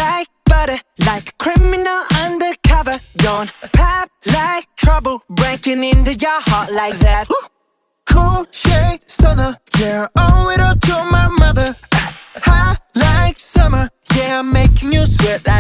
like butter, like a criminal undercover. Don't pop like trouble, breaking into your heart like that. Cool shade stunner, yeah, owe it all to my mother. Hot like summer, yeah, I'm making you sweat like